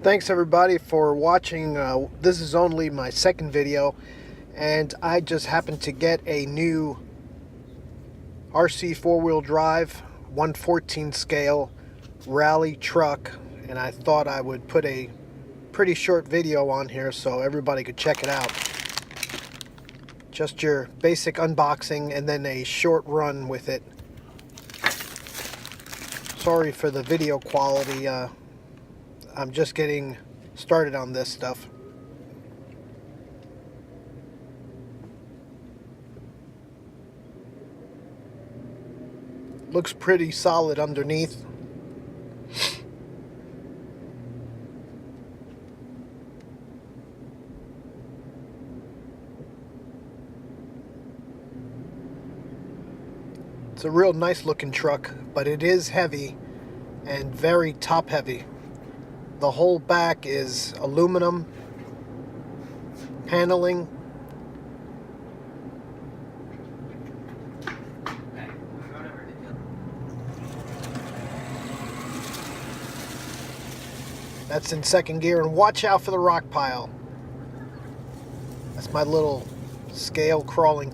Thanks everybody for watching. This is only my second video, and I just happened to get a new RC four-wheel drive 1/14 scale rally truck, and I thought I would put a pretty short video on here so everybody could check it out. Just your basic unboxing and then a short run with it. Sorry for the video quality. I'm just getting started on this stuff. Looks pretty solid underneath. It's a real nice looking truck, but it is heavy and very top heavy. The whole back is aluminum paneling. That's in second gear, and watch out for the rock pile. That's my little scale crawling